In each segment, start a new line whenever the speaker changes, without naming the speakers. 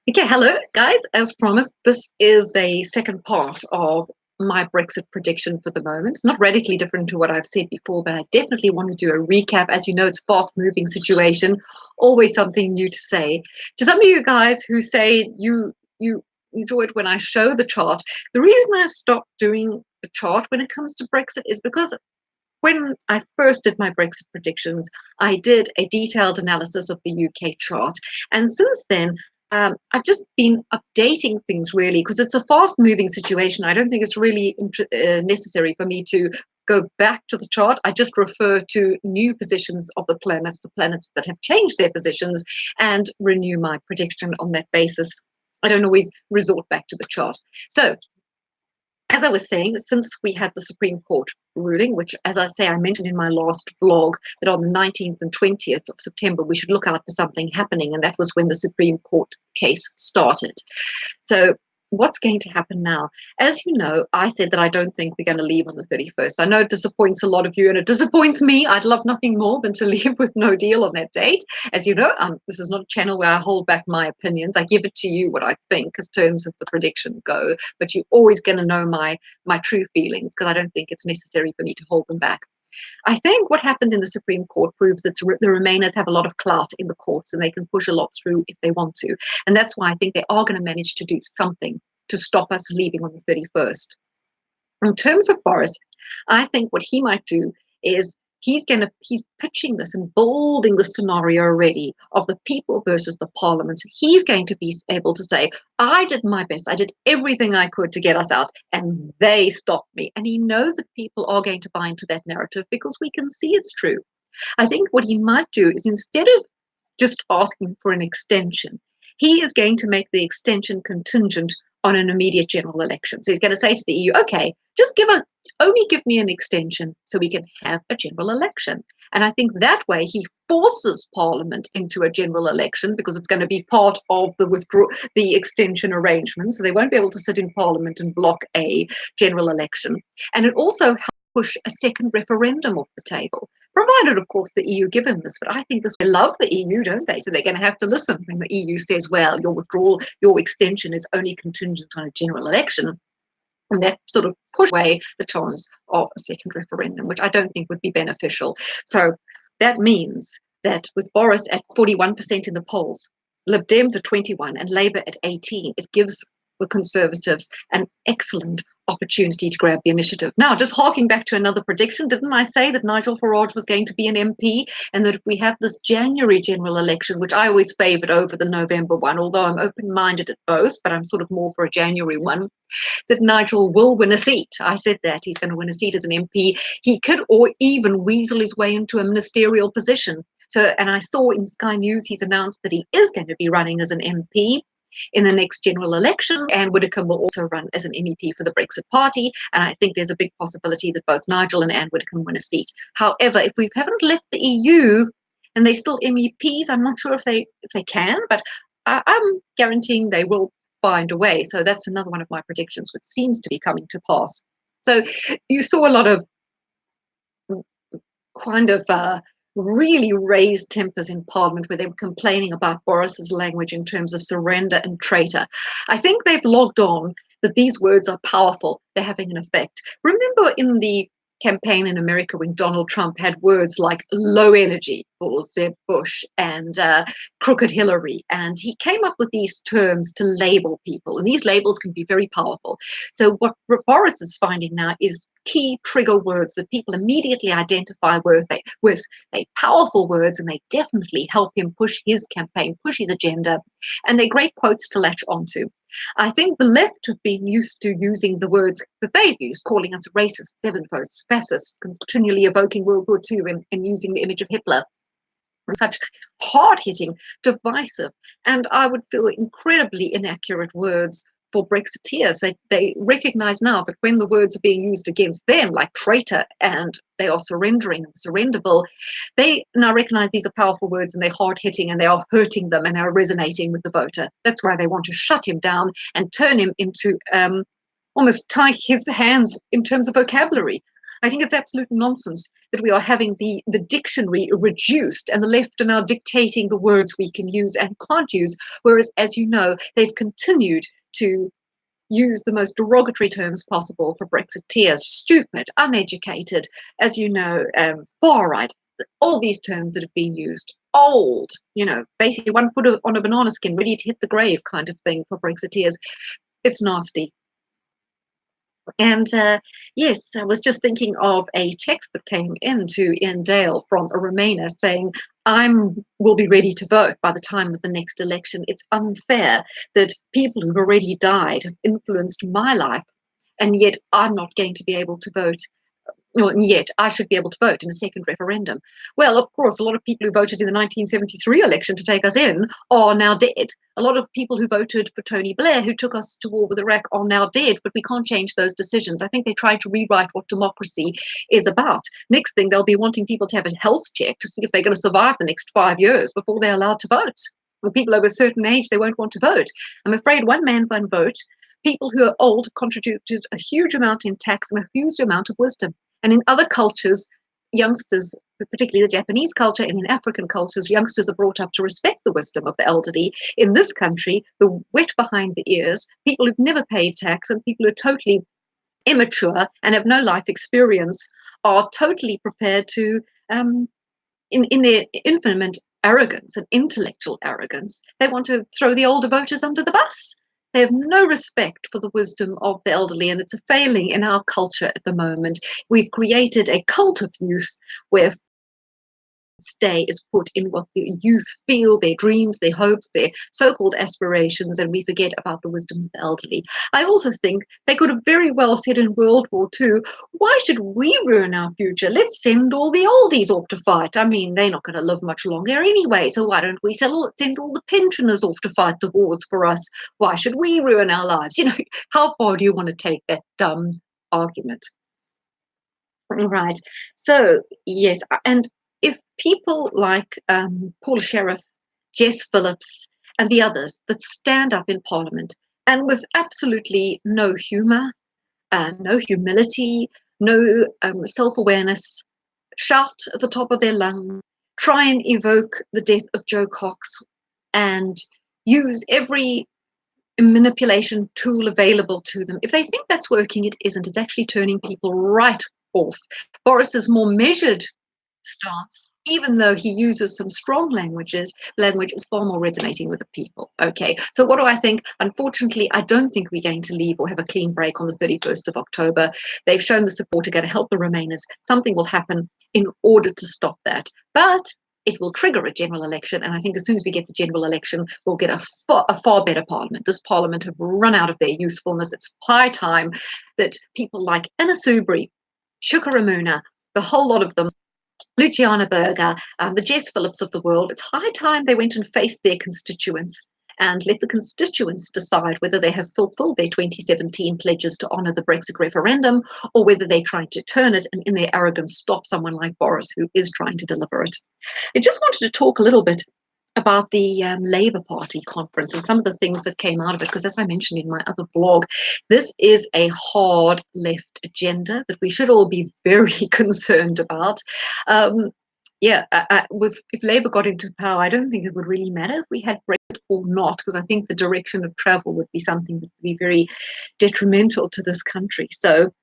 Okay, hello guys. As promised, this is a second part of my Brexit prediction for the moment. It's not radically different to what I've said before, but I definitely want to do a recap. As you know, it's a fast-moving situation, always something new to say. To some of you guys who say you enjoy it when I show the chart, the reason I've stopped doing the chart when it comes to Brexit is because when I first did my Brexit predictions, I did a detailed analysis of the UK chart. And since then, I've just been updating things really because it's a fast moving situation. I don't think it's really necessary for me to go back to the chart. I just refer to new positions of the planets that have changed their positions, and renew my prediction on that basis. I don't always resort back to the chart. So as I was saying, since we had the Supreme Court ruling, which, as I say, I mentioned in my last vlog, that on the 19th and 20th of September, we should look out for something happening. And that was when the Supreme Court case started. So what's going to happen now? As you know, I said that I don't think we're going to leave on the 31st. I know it disappoints a lot of you, and it disappoints me. I'd love nothing more than to leave with no deal on that date. As you know, this is not a channel where I hold back my opinions. I give it to you what I think as terms of the prediction go, but you're always going to know my true feelings, because I don't think it's necessary for me to hold them back. I think what happened in the Supreme Court proves that the Remainers have a lot of clout in the courts, and they can push a lot through if they want to. And that's why I think they are going to manage to do something to stop us leaving on the 31st. In terms of Boris, I think what he might do is he's pitching this and building the scenario already of the people versus the parliament. So he's going to be able to say, I did my best. I did everything I could to get us out, and they stopped me. And he knows that people are going to buy into that narrative because we can see it's true. I think what he might do is, instead of just asking for an extension, he is going to make the extension contingent on an immediate general election. So he's going to say to the EU, okay, just only give me an extension so we can have a general election. And I think that way he forces Parliament into a general election, because it's going to be part of the extension arrangement. So they won't be able to sit in Parliament and block a general election. And it also helps push a second referendum off the table, provided, of course, the EU give him this. But I think they love the EU, don't they? So they're going to have to listen when the EU says, well, your extension is only contingent on a general election. And that sort of push away the chance of a second referendum, which I don't think would be beneficial. So that means that with Boris at 41% in the polls, Lib Dems at 21 and Labour at 18, it gives the Conservatives an excellent opportunity to grab the initiative. Now, just harking back to another prediction, didn't I say that Nigel Farage was going to be an MP, and that if we have this January general election, which I always favoured over the November one, although I'm open-minded at both, but I'm sort of more for a January one, that Nigel will win a seat. I said that he's going to win a seat as an MP. He could or even weasel his way into a ministerial position. So, and I saw in Sky News he's announced that he is going to be running as an MP in the next general election, and Widdecombe will also run as an MEP for the Brexit Party. And I think there's a big possibility that both Nigel and Anne Widdecombe win a seat. However, if we haven't left the EU and they're still MEPs, I'm not sure if they can, but I'm guaranteeing they will find a way. So that's another one of my predictions, which seems to be coming to pass. So you saw a lot of kind of really raised tempers in Parliament, where they were complaining about Boris's language in terms of surrender and traitor. I think they've logged on that these words are powerful. They're having an effect. Remember in the campaign in America when Donald Trump had words like low energy for Zeb Bush and crooked Hillary, and he came up with these terms to label people, and these labels can be very powerful. So what Boris is finding now is key trigger words that people immediately identify with they powerful words, and they definitely help him push his campaign, push his agenda, and they're great quotes to latch onto. I think the left have been used to using the words that they've used, calling us racist, xenophobes, fascists, continually evoking World War II and using the image of Hitler. Such hard-hitting, divisive, and I would feel incredibly inaccurate words for Brexiteers. They recognise now that when the words are being used against them, like traitor, and they are surrendering and surrenderable, they now recognise these are powerful words, and they're hard-hitting, and they are hurting them, and they are resonating with the voter. That's why they want to shut him down and turn him into almost tie his hands in terms of vocabulary. I think it's absolute nonsense that we are having the dictionary reduced and the left are now dictating the words we can use and can't use, whereas, as you know, they've continued to use the most derogatory terms possible for Brexiteers: stupid, uneducated, as you know, far right, all these terms that have been used, old, basically one foot on a banana skin, ready to hit the grave kind of thing for Brexiteers. It's nasty. And yes, I was just thinking of a text that came in to Ian Dale from a Remainer saying, will be ready to vote by the time of the next election. It's unfair that people who've already died have influenced my life, and yet I'm not going to be able to vote. And yet I should be able to vote in a second referendum. Well, of course, a lot of people who voted in the 1973 election to take us in are now dead. A lot of people who voted for Tony Blair, who took us to war with Iraq, are now dead, but we can't change those decisions. I think they tried to rewrite what democracy is about. Next thing, they'll be wanting people to have a health check to see if they're going to survive the next 5 years before they're allowed to vote. With people over a certain age, they won't want to vote. I'm afraid one man, one vote. People who are old contributed a huge amount in tax and a huge amount of wisdom. And in other cultures, youngsters, particularly the Japanese culture, and in African cultures, youngsters are brought up to respect the wisdom of the elderly. In this country, the wet behind the ears, people who've never paid tax and people who are totally immature and have no life experience are totally prepared to, in their infinite arrogance and intellectual arrogance, they want to throw the older voters under the bus. They have no respect for the wisdom of the elderly, and it's a failing in our culture at the moment. We've created a cult of youth where stay is put in what the youth feel, their dreams, their hopes, their so-called aspirations, and we forget about the wisdom of the elderly. I also think they could have very well said in World War II, why should we ruin our future? Let's send all the oldies off to fight. I mean, they're not going to live much longer anyway, so why don't we send all the pensioners off to fight the wars for us? Why should we ruin our lives? How far do you want to take that dumb argument? Right. So, yes, and if people like Paul Sheriff, Jess Phillips, and the others that stand up in Parliament and with absolutely no humour, no humility, no self-awareness, shout at the top of their lungs, try and evoke the death of Joe Cox, and use every manipulation tool available to them. If they think that's working, it isn't. It's actually turning people right off. Boris's more measured stance, even though he uses some strong language is far more resonating with the people. Okay, so what do I think? Unfortunately, I don't think we're going to leave or have a clean break on the 31st of October. They've shown the support to go to help the Remainers. Something will happen in order to stop that. But it will trigger a general election, and I think as soon as we get the general election, we'll get a far better parliament. This parliament have run out of their usefulness. It's high time that people like Anna Soubry, Shuka Ramuna, the whole lot of them, Luciana Berger, the Jess Phillips of the world, it's high time they went and faced their constituents and let the constituents decide whether they have fulfilled their 2017 pledges to honour the Brexit referendum or whether they're trying to turn it and in their arrogance stop someone like Boris who is trying to deliver it. I just wanted to talk a little bit about the Labour Party conference and some of the things that came out of it, because as I mentioned in my other blog, this is a hard left agenda that we should all be very concerned about. If Labour got into power, I don't think it would really matter if we had Brexit or not, because I think the direction of travel would be something that would be very detrimental to this country. So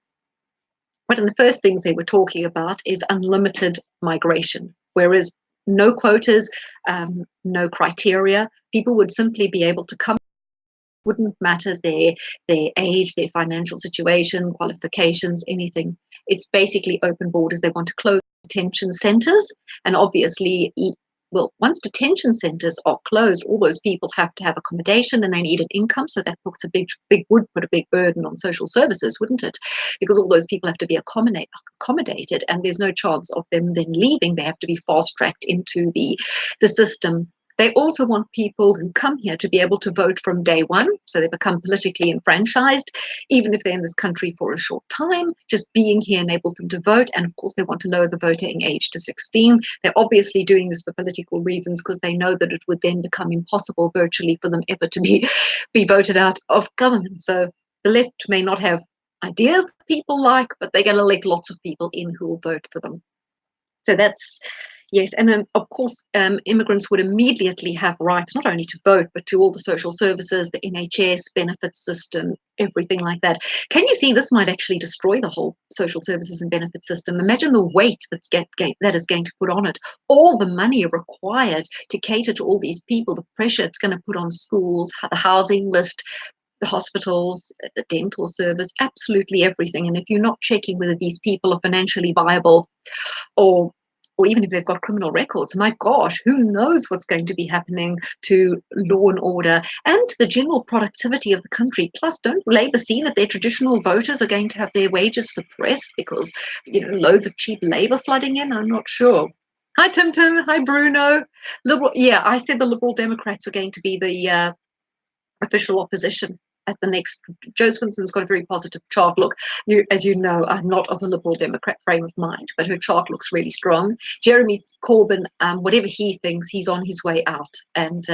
one of the first things they were talking about is unlimited migration, whereas no quotas, no criteria. People would simply be able to come. Wouldn't matter their age, their financial situation, qualifications, anything. It's basically open borders. They want to close detention centres, and obviously, well, once detention centres are closed, all those people have to have accommodation and they need an income. So that puts would put a big burden on social services, wouldn't it? Because all those people have to be accommodated, and there's no chance of them then leaving. They have to be fast tracked into the system. They also want people who come here to be able to vote from day one, so they become politically enfranchised, even if they're in this country for a short time. Just being here enables them to vote, and of course they want to lower the voting age to 16. They're obviously doing this for political reasons because they know that it would then become impossible virtually for them ever to be voted out of government. So the left may not have ideas that people like, but they're going to let lots of people in who will vote for them. So that's, yes. And then, of course, immigrants would immediately have rights not only to vote, but to all the social services, the NHS, benefits system, everything like that. Can you see this might actually destroy the whole social services and benefit system? Imagine the weight that is going to put on it, all the money required to cater to all these people, the pressure it's going to put on schools, the housing list, the hospitals, the dental service, absolutely everything. And if you're not checking whether these people are financially viable, or even if they've got criminal records, my gosh, who knows what's going to be happening to law and order and to the general productivity of the country. Plus, don't Labour see that their traditional voters are going to have their wages suppressed because, loads of cheap labour flooding in? I'm not sure. Hi, Tim Tim. Hi, Bruno. Liberal, yeah, I said the Liberal Democrats are going to be the official opposition at the next. Jo Swinson's got a very positive chart. Look, as you know, I'm not of a Liberal Democrat frame of mind, but her chart looks really strong. Jeremy Corbyn, whatever he thinks, he's on his way out, and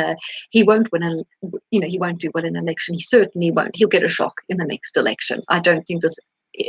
he won't win. He won't do well in an election. He certainly won't. He'll get a shock in the next election. I don't think this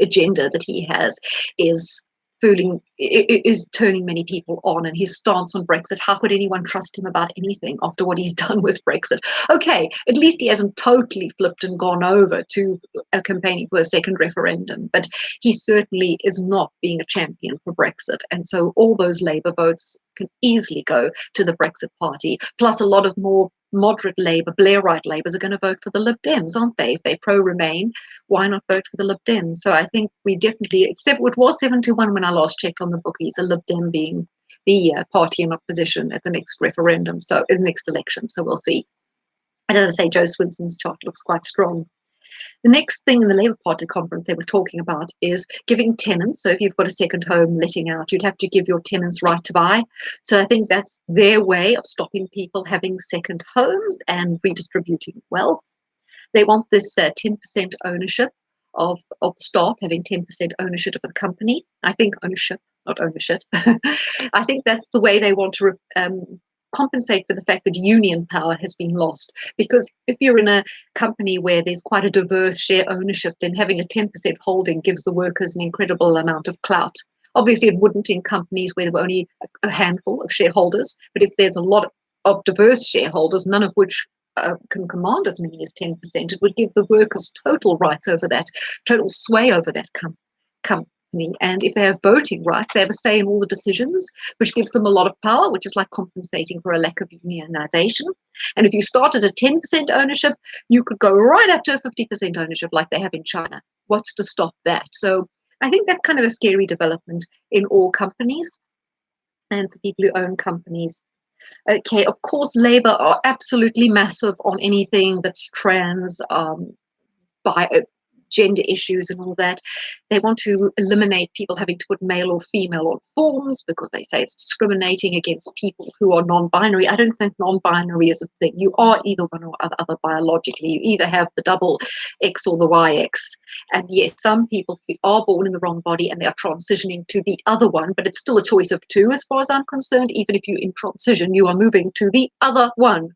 agenda that he has is turning many people on, and his stance on Brexit. How could anyone trust him about anything after what he's done with Brexit? Okay, at least he hasn't totally flipped and gone over to campaigning for a second referendum, but he certainly is not being a champion for Brexit. And so all those Labour votes can easily go to the Brexit party, plus a lot of more moderate Labour, Blairite Labours are going to vote for the Lib Dems, aren't they? If they're pro-Remain, why not vote for the Lib Dems? So I think we definitely, except it was 7-1 when I last checked on the bookies, a Lib Dem being the party in opposition at the next referendum, so in the next election. So we'll see. And as I say, Jo Swinson's chart looks quite strong. The next thing in the Labour Party conference they were talking about is giving tenants. So if you've got a second home letting out, you'd have to give your tenants right to buy. So I think that's their way of stopping people having second homes and redistributing wealth. They want this 10% ownership of the staff, having 10% ownership of the company. I think ownership, not ownership. I think that's the way they want to compensate for the fact that union power has been lost. Because if you're in a company where there's quite a diverse share ownership, then having a 10% holding gives the workers an incredible amount of clout. Obviously, it wouldn't in companies where there were only a handful of shareholders. But if there's a lot of diverse shareholders, none of which can command as many as 10%, it would give the workers total rights over that, total sway over that company. And if they have voting rights, they have a say in all the decisions, which gives them a lot of power, which is like compensating for a lack of unionization. And if you started at 10% ownership, you could go right up to a 50% ownership like they have in China. What's to stop that? So I think that's kind of a scary development in all companies and for people who own companies. Okay, of course, Labour are absolutely massive on anything that's trans, gender issues and all that. They want to eliminate people having to put male or female on forms because they say it's discriminating against people who are non-binary. I don't think non-binary is a thing. You are either one or other biologically. You either have the double X or the YX. And yet some people are born in the wrong body and they are transitioning to the other one, but it's still a choice of two as far as I'm concerned. Even if you're in transition, you are moving to the other one.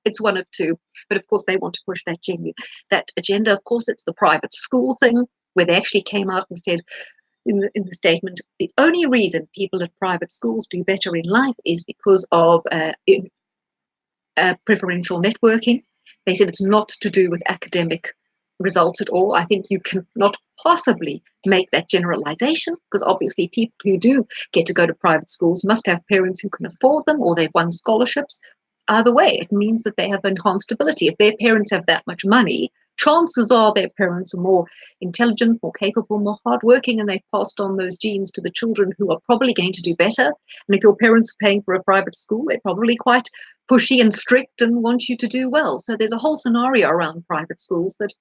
It's one of two. But of course, they want to push that agenda. Of course, it's the private school thing where they actually came out and said in the statement, the only reason people at private schools do better in life is because of preferential networking. They said it's not to do with academic results at all. I think you cannot possibly make that generalization because obviously people who do get to go to private schools must have parents who can afford them or they've won scholarships. Either way, it means that they have enhanced ability. If their parents have that much money, chances are their parents are more intelligent, more capable, more hardworking, and they've passed on those genes to the children who are probably going to do better. And if your parents are paying for a private school, they're probably quite pushy and strict and want you to do well. So there's a whole scenario around private schools that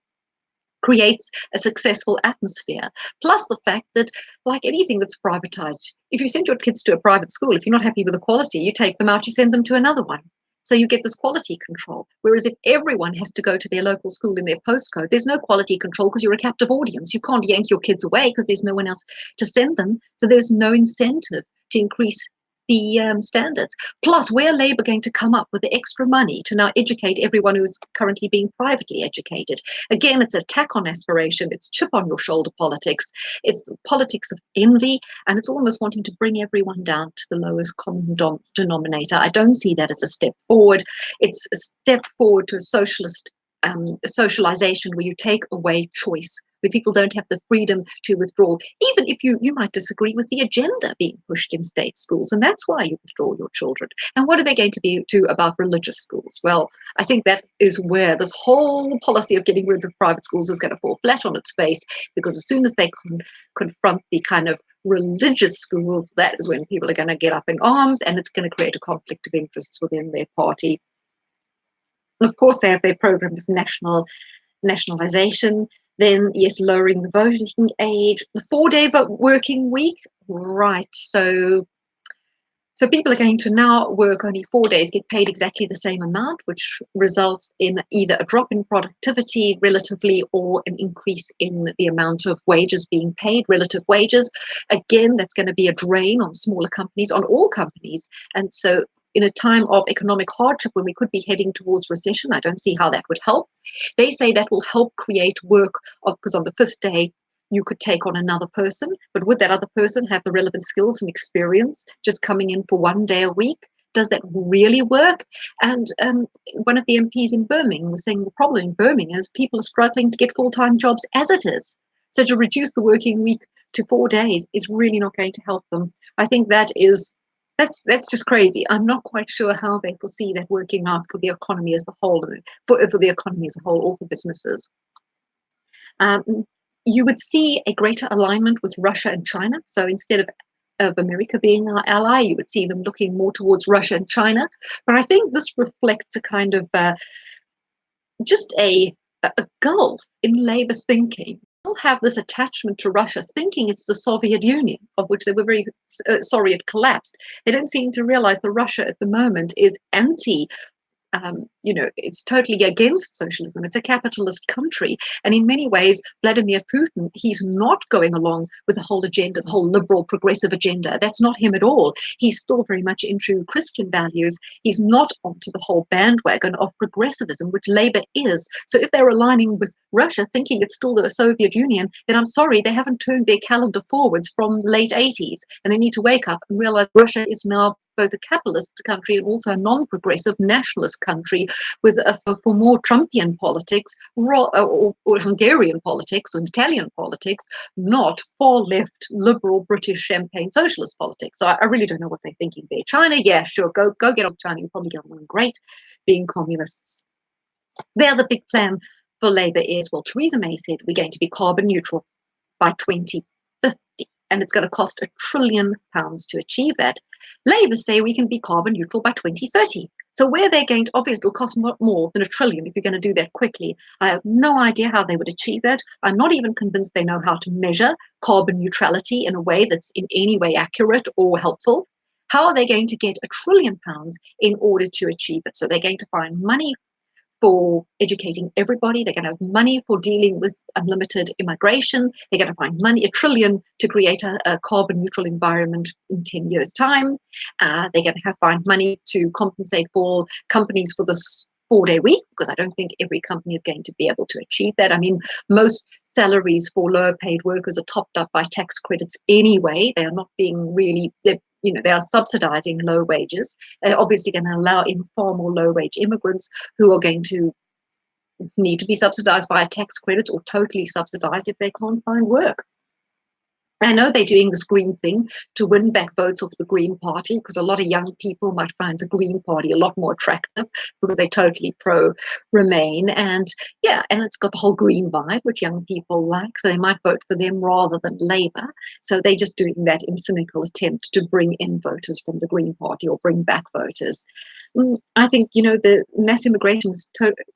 creates a successful atmosphere. Plus the fact that, like anything that's privatized, if you send your kids to a private school, if you're not happy with the quality, you take them out, you send them to another one. So you get this quality control. Whereas if everyone has to go to their local school in their postcode, there's no quality control because you're a captive audience. You can't yank your kids away because there's no one else to send them. So there's no incentive to increase the standards. Plus, where are Labour going to come up with the extra money to now educate everyone who is currently being privately educated? Again, it's attack on aspiration, it's chip on your shoulder politics, it's the politics of envy, and it's almost wanting to bring everyone down to the lowest common denominator. I don't see that as a step forward. It's a step forward to a socialist socialization where you take away choice, where people don't have the freedom to withdraw, even if you might disagree with the agenda being pushed in state schools, and that's why you withdraw your children. And what are they going to do about religious schools? Well, I think that is where this whole policy of getting rid of private schools is going to fall flat on its face, because as soon as they confront the kind of religious schools, that is when people are going to get up in arms, and it's going to create a conflict of interests within their party. Of course, they have their program of nationalisation. Then, yes, lowering the voting age, the 4-day working week. Right. So people are going to now work only 4 days, get paid exactly the same amount, which results in either a drop in productivity relatively or an increase in the amount of wages being paid, relative wages. Again, that's going to be a drain on smaller companies, on all companies. And so in a time of economic hardship, when we could be heading towards recession, I don't see how that would help. They say that will help create work, because on the 5th day, you could take on another person, but would that other person have the relevant skills and experience just coming in for 1 day a week? Does that really work? And one of the MPs in Birmingham was saying the problem in Birmingham is people are struggling to get full-time jobs as it is. So to reduce the working week to 4 days is really not going to help them. I think that's just crazy. I'm not quite sure how they foresee that working out for the economy as a whole, for the economy as a whole, or for businesses. You would see a greater alignment with Russia and China. So instead of America being our ally, you would see them looking more towards Russia and China. But I think this reflects a kind of just a gulf in Labour's thinking. They'll have this attachment to Russia, thinking it's the Soviet Union, of which they were very sorry it collapsed. They don't seem to realize that Russia at the moment is it's totally against socialism. It's a capitalist country. And in many ways, Vladimir Putin, he's not going along with the whole agenda, the whole liberal progressive agenda. That's not him at all. He's still very much into Christian values. He's not onto the whole bandwagon of progressivism, which Labour is. So if they're aligning with Russia, thinking it's still the Soviet Union, then I'm sorry, they haven't turned their calendar forwards from the late 80s. And they need to wake up and realize Russia is now both a capitalist country and also a non-progressive nationalist country with for more Trumpian politics or Hungarian politics or Italian politics, not far left liberal British champagne socialist politics. So I really don't know what they're thinking there. China, yeah, sure, go get on China. You'll probably get on great being communists. The other big plan for Labour is, well, Theresa May said we're going to be carbon neutral by 2050. And it's going to cost £1 trillion to achieve that. Labour say we can be carbon neutral by 2030. So where they're going to, obviously it'll cost more than £1 trillion if you're going to do that quickly. I have no idea how they would achieve that. I'm not even convinced they know how to measure carbon neutrality in a way that's in any way accurate or helpful. How are they going to get £1 trillion in order to achieve it? So they're going to find money for educating everybody. They're going to have money for dealing with unlimited immigration. They're going to find money, £1 trillion, to create a carbon neutral environment in 10 years' time. They're going to find money to compensate for companies for this 4-day week, because I don't think every company is going to be able to achieve that. I mean, most salaries for lower paid workers are topped up by tax credits anyway. They are not being really, they are subsidizing low wages. They're obviously going to allow in far more low wage immigrants who are going to need to be subsidized by a tax credit or totally subsidized if they can't find work. I know they're doing this Green thing to win back votes of the Green Party, because a lot of young people might find the Green Party a lot more attractive because they're totally pro-Remain. And yeah, and it's got the whole Green vibe, which young people like, so they might vote for them rather than Labour. So they're just doing that in a cynical attempt to bring in voters from the Green Party or bring back voters. I think, the mass immigration is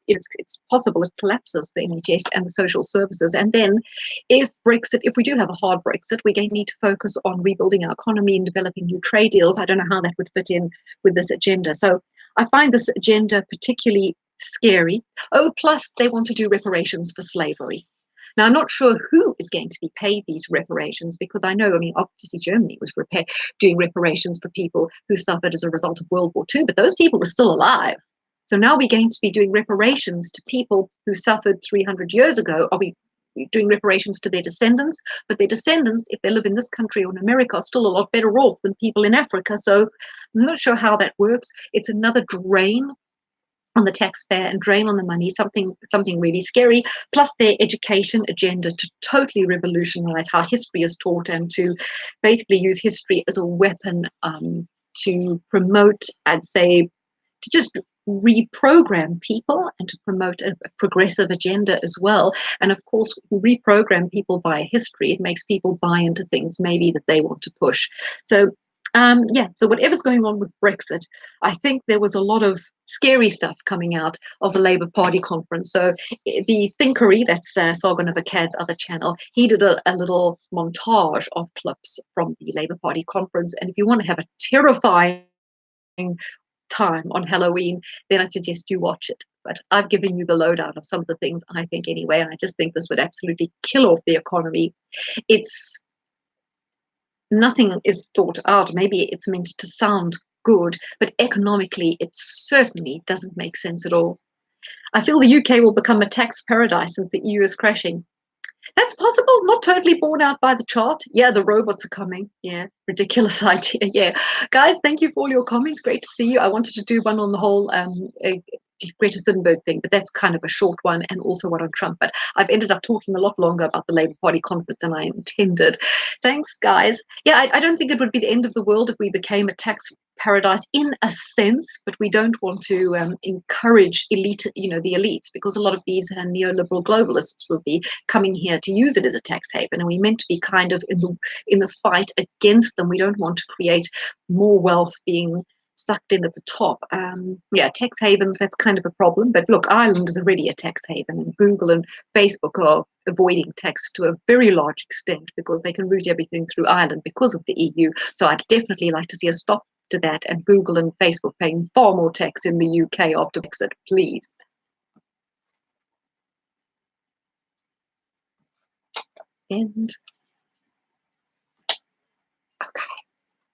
it's possible it collapses the NHS and the social services. And then if we do have a hard Brexit, we're going to need to focus on rebuilding our economy and developing new trade deals. I don't know how that would fit in with this agenda. So I find this agenda particularly scary. Oh, plus they want to do reparations for slavery. Now, I'm not sure who is going to be paid these reparations, because I know, I mean, obviously Germany was doing reparations for people who suffered as a result of World War II, but those people were still alive. So now we're going to be doing reparations to people who suffered 300 years ago. Are we doing reparations to their descendants? But their descendants, if they live in this country or in America, are still a lot better off than people in Africa. So I'm not sure how that works. It's another drain on the taxpayer and drain on the money, something really scary, plus their education agenda to totally revolutionize how history is taught and to basically use history as a weapon to promote, I'd say, to just reprogram people and to promote a progressive agenda as well. And of course, reprogram people via history. It makes people buy into things maybe that they want to push. So so whatever's going on with Brexit, I think there was a lot of scary stuff coming out of the Labour Party conference. So the Thinkery, that's Sargon of Akkad's other channel, he did a little montage of clips from the Labour Party conference. And if you want to have a terrifying time on Halloween, then I suggest you watch it. But I've given you the lowdown of some of the things I think anyway, and I just think this would absolutely kill off the economy. It's nothing is thought out. Maybe it's meant to sound good, but economically, it certainly doesn't make sense at all. I feel the UK will become a tax paradise since the EU is crashing. That's possible, not totally borne out by the chart. Yeah, the robots are coming. Yeah, ridiculous idea. Yeah. Guys, thank you for all your comments. Great to see you. I wanted to do one on the whole Greta Thunberg thing, but that's kind of a short one, and also one on Trump. But I've ended up talking a lot longer about the Labour Party conference than I intended. Thanks, guys. Yeah, I don't think it would be the end of the world if we became a tax paradise in a sense, but we don't want to encourage the elites, because a lot of these neoliberal globalists will be coming here to use it as a tax haven, and we meant to be kind of in the fight against them. We don't want to create more wealth being sucked in at the top. Tax havens, that's kind of a problem. But look, Ireland is already a tax haven, and Google and Facebook are avoiding tax to a very large extent because they can route everything through Ireland because of the EU. So I'd definitely like to see a stop to that, and Google and Facebook paying far more tax in the UK after Brexit, please. And